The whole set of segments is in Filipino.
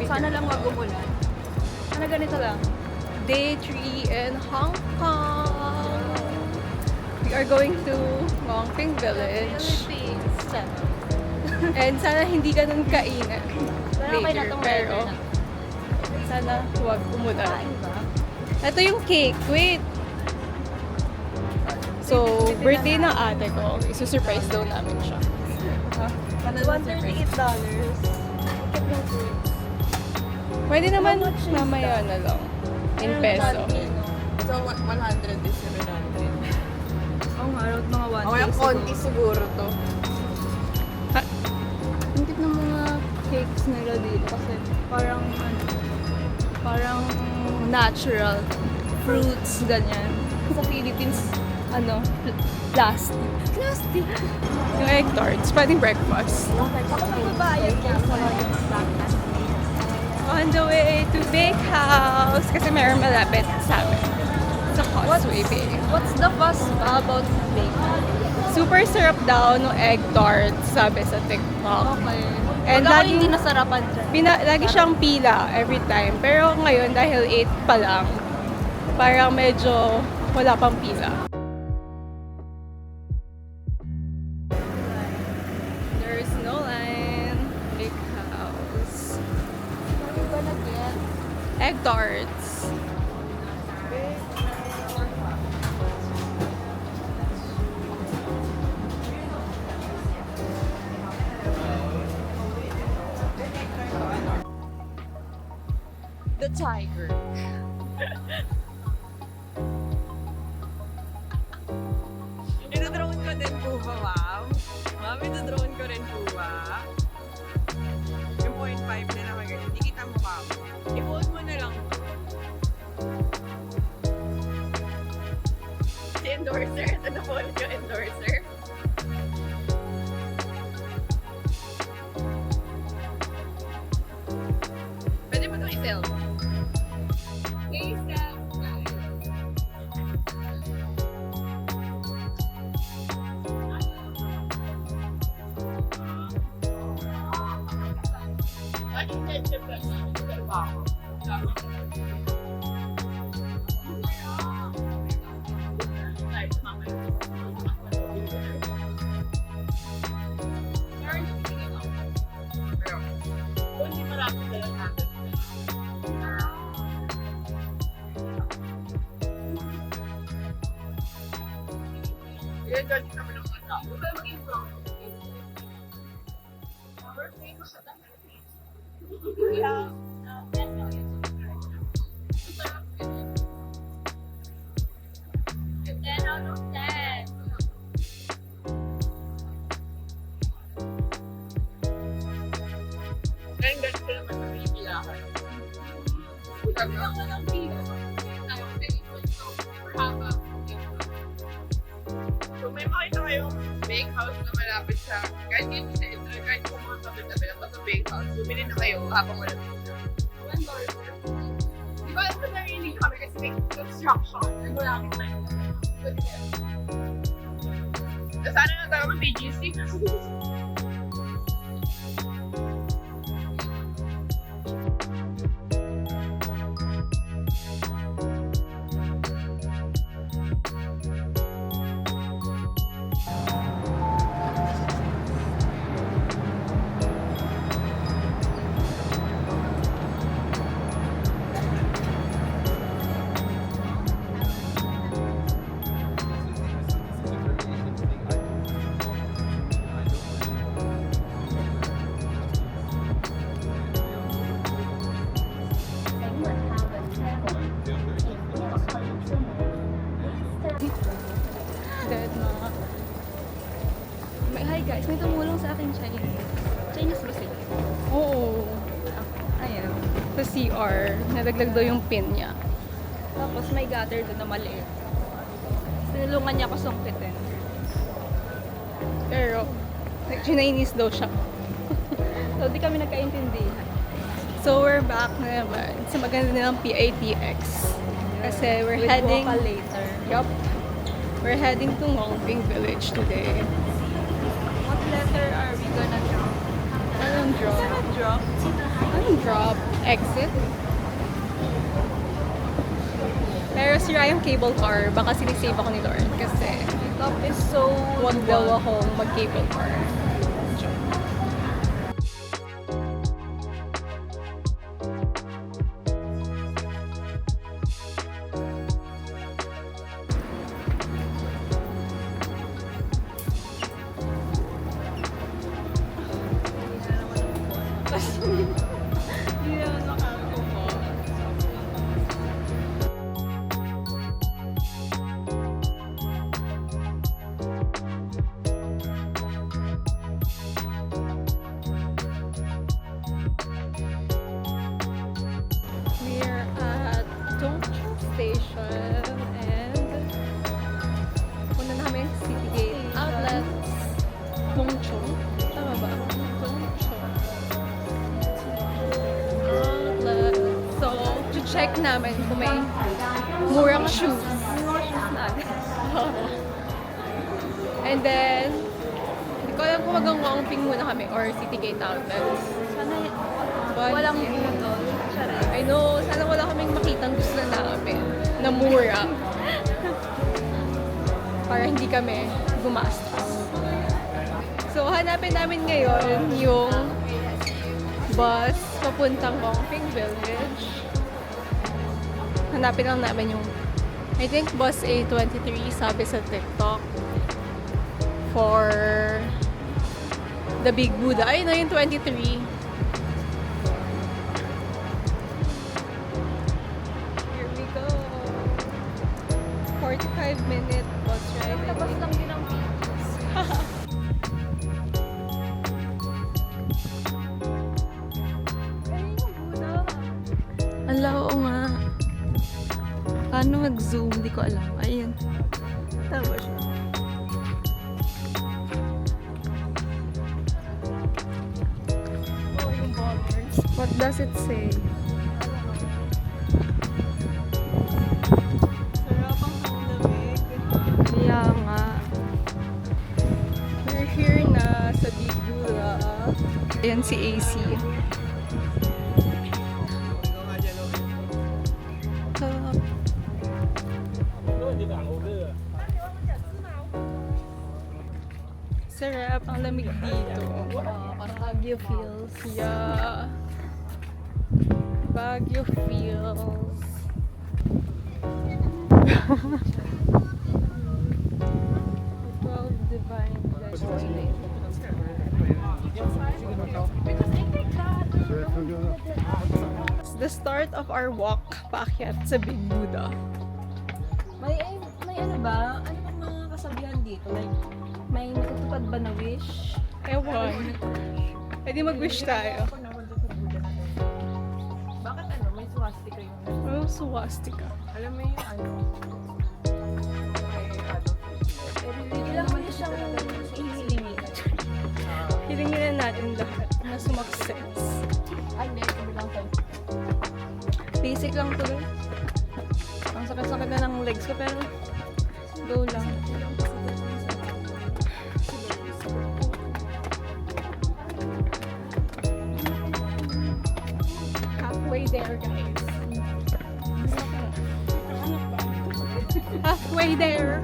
Sana lang wag umulan. Sana ganito lang. Day 3 in Hong Kong. We are going to Ngongping Village. And sana hindi ganun kainit later. Pero sana huwag umulan. Ito yung cake. Wait. So, birthday ng ate ko. Isusurprise daw namin siya. $138. Pwede naman mamaya na lang. In peso. So, 100 is 700. Oo nga, around mga 1 O, yung konti siguro to. Ang tip ng mga cakes nila dito kasi parang natural fruits, ganyan. Sa Philippines, plastic. Plastic! Yung egg tarts. Pwedeng breakfast. Ako magbabayad ka sa yung snack na. On the way to Bakehouse. Kasi meron malapit sa amin. Sa Causeway Bay. What's the fuss about bacon? Super sarap daw no egg tarts, sabi sa TikTok. Okay. And Wala ko laging- hindi nasarapan dyan. Lagi siyang pila every time. Pero ngayon, dahil 8 pa lang, parang medyo wala pang pila. There's no line. Bakehouse. What are you gonna get? Egg tarts. The tiger. Ino-drone ko din po ba, ma'am? Ma'am, ino-drone ko rin po ba? Yung 0.5 na naman ganyan. Hindi kita mukha mo. I-hold mo na lang. Si endorser. Ito na po ulit yung endorser. Pwede mo itong i-film? Ngayon, ganito naman sa pinipilahan. Sabi ko nga lang pila. So, may makita kayong bakehouse na malapit sa, kahit hindi sa intro, kahit kung mga tabi-tabi lang sa bakehouse, bumili na kayo habang wala dito. Di ba, ito na really kami kasi may construction. Wala akong time. Sana na tayo mag-BGC. Dead na. Hi guys, may tumulong sa akin Chinese. Chinese ba sila? Oo. Ayan. Sa CR, nadaglag daw yung pin niya. Tapos may gutter doon na maliit. Tinulungan niya ako sungkitin. Pero, Chinese daw siya. So, di kami nagkaintindihan. So, we're back na naman sa maganda nilang PITX. Kasi we're With heading... Boca later. Yup. We're heading to Ngongping Village today. What letter are we gonna draw? Anong draw? Draw? Anong drop exit. Pero sira yung cable car. Baka sinisave ako ni Lauren kasi Top is so wag daw akong mag-cable car. Hindi naman makakuha. We're at Dongcheng Station and punta namin City Gate Outlets. Dongcheng? Tama ba? Dongcheng Outlets. So, check namin kung may murang shoes. And then, hindi ko alam kung mag-ngongping muna kami or City Gate Outlets. Sana But, walang yeah. budol. Charay. I know, sana wala kaming makitang gusto namin na mura. Para hindi kami gumastos. So, hanapin namin ngayon yung bus papuntang Gongping Village. Hanapin lang namin yung, I think, bus A23, sabi sa TikTok. For the Big Buddha. Ayun na yung 23. Here we go. 45-minute bus ride. Tapos lang din ang videos. Ayun yung Buddha. Ala, oo nga. Paano mag-zoom? Di ko alam. Ayun. Tama siya. Oh, yung bombers. What does it say? Sarap ang lamig. Kaya nga. We're here na sa Big Buddha. Ayan si AC. Sarap. Ang lamig dito. Parang Baguio feels. Yeah. Baguio feels. Twelve divine destinations. It's the start of our walk paakyat sa Big Buddha. May ano ba? Ano bang mga kasabihan dito? Like, may natutupad ba na wish? Ewan. Pwede mag-wish tayo. Ako naman doon sa Buddha na yun. Bakit ano? May swastika yung... Oh, swastika. Alam mo yung ano? May ano? Ilang wish ang ihilingin? Hilingin na natin lahat na sumakses. Ay, hindi. Kabilang tayo. Basic lang to. Ang sakit-sakit na ng legs ko pero go lang. Halfway there, guys. Halfway there.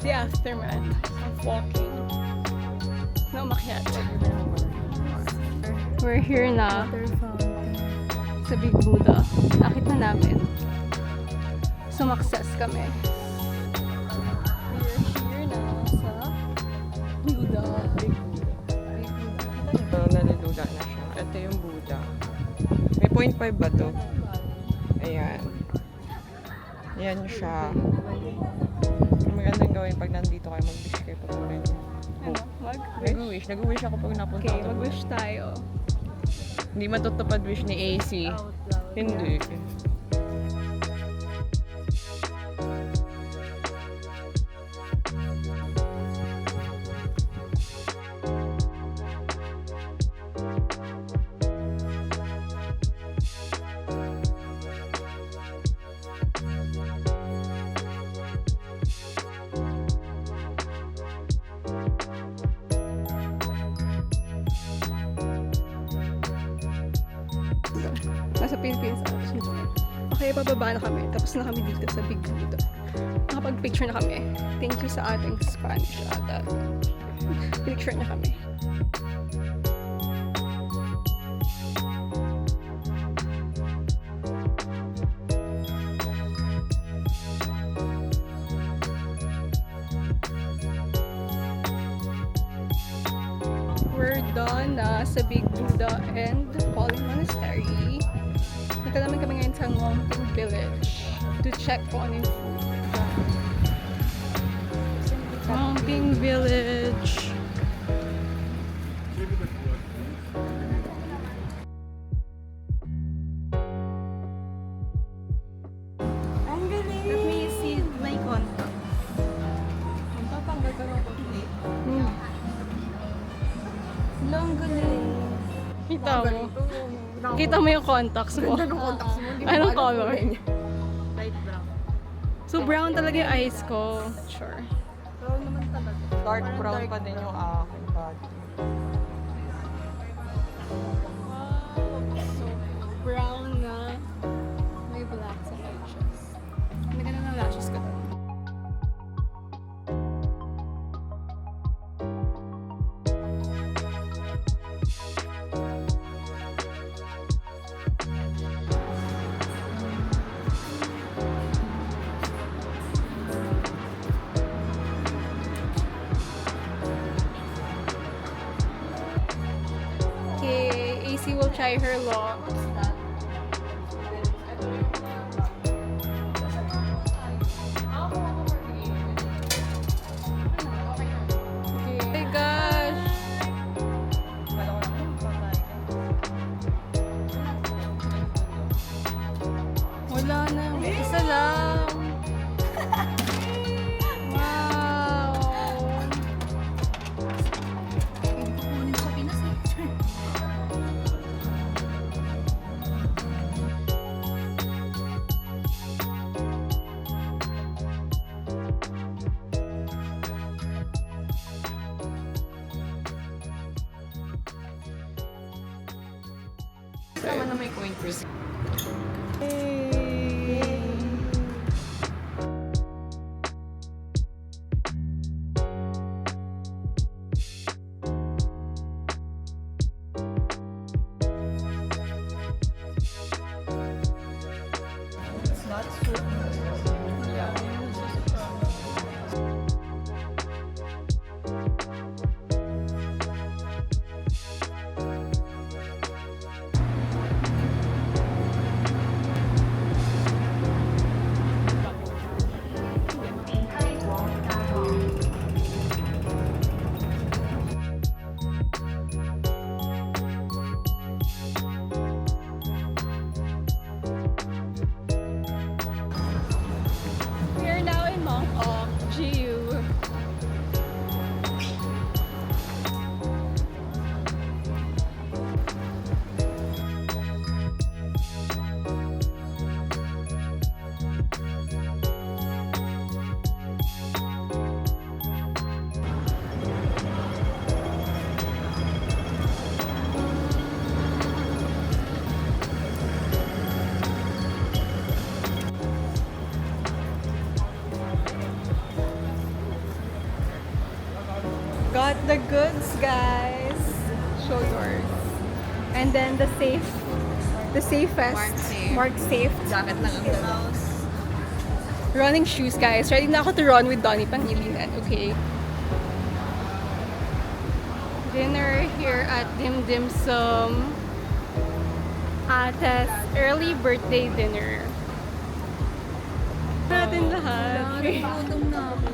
The aftermath of walking. No, makyat. We're here na sa Big Buddha. Nakit na namin. Sumakses kami. We're here na sa Buddha. Big Buddha. Naluluda na siya. Ito yung Buddha. May 0.5 ba to? Ayan. Ayan siya. Ang magandang gawin pag nandito kayo, mag-wish kayo papunin. Ano? Mag-wish? Nag-wish. Nag-wish ako pag napunta Okay, ako. mag-wish tayo. Hindi matutupad wish ni AC. Hindi. sa Philippines actually. Okay, pababa na kami. Tapos na kami dito sa Big Buddha. Nakapag-picture na kami. Thank you sa ating Spanish ata. Picture na kami. We're done na sa Big Buddha and Holy Monastery. Nagka naman kami ngayon sa Ngongping Village to check kung ano yung food. Ngongping Village. Ang galing! Let me see my contact. Magpapanggal ka ng complete. Ang galing. Kita mo. Kita mo yung contacts mo. Ganda ng contacts mo. Hindi mo Anong alam color? kulay niya. Light brown. So brown talaga yung eyes ko. Sure. Brown naman talaga. Dark Parang brown dark pa din yung brown. aking body. Wow. So brown na may black sa lashes. Ang ganda ng lashes ko. Okay, AC will try her locks. Okay. Oh my gosh! Kala ko naman, patay ka. Wala na. Isa lang. Wow! Hindi ko kunin sa Pinas eh. Tama na may coin purse. It's not so yeah. We are now in Mongkok, GU. Got the goods, guys. Show yours. And then the safest. Mark safe. Jacket lang ang dalawa. Running shoes, guys. Ready na ako to run with Donnie Pangilinan, okay? Dinner here at Dim Dim Sum. Ate's early birthday dinner. Natin lahat. Gutom na ako.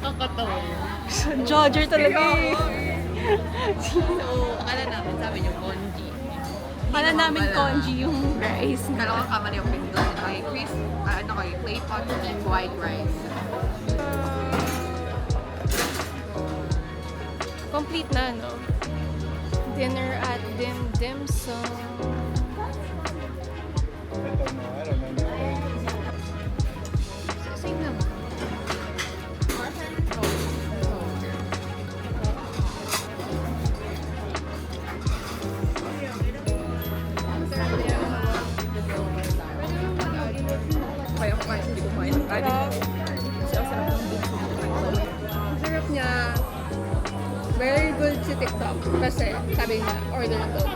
Kakatawa. Jogger talaga eh. So, akala namin sabi niyo congee. Kala namin congee yung rice. Dalawang kamali yung pindot. Kay Chris, clay pot and white rice. Complete na, no? Dinner at Dim Dim Sum. Same lang. Sarap. Ang sarap niya. Very good si TikTok. Kasi sabi niya, order na daw.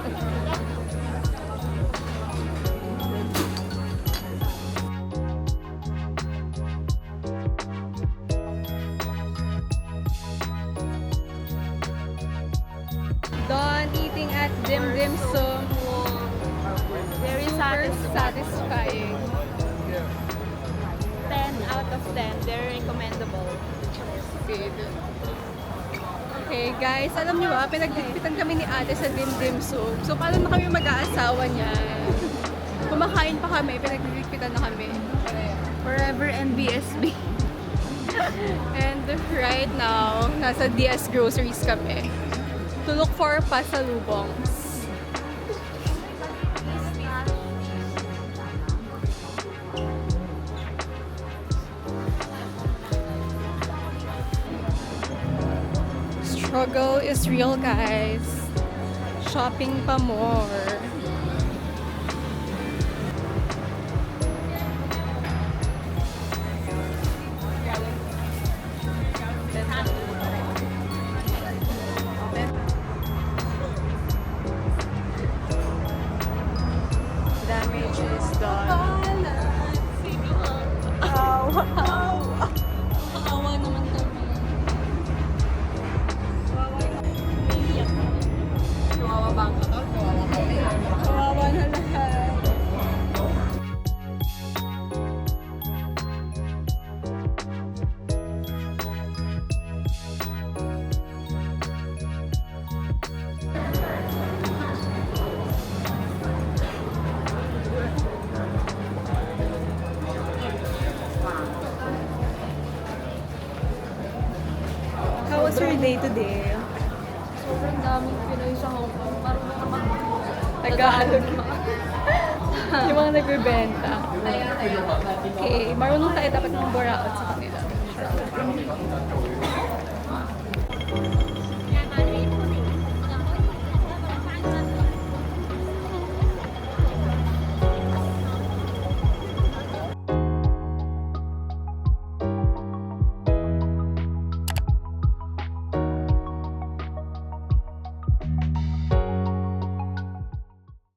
Done eating at Dim Dim Sum. Very Super satisfying. 10 out of 10. Very recommendable. Good. Okay guys, alam niyo ba, pinagdikpitan kami ni ate sa Dim Dim Sum. So paano na kami mag-aasawa niya? Kumakain pa kami, pinagdikpitan na kami. Forever and BSB. And right now, nasa DS Groceries kami to look for pasalubongs. Struggle is real, guys. Shopping pa more. Damage is done. Kawawa naman kami. Kawawa ba ang katawan? Kawawa kami. Kawawa na lahat. How was your day today? Sobrang daming Pinoy sa Hong Kong. Marunong naman Tagalog. Yung mga nagbebenta. Okay, marunong tayo dapat ng buraot sa kanila.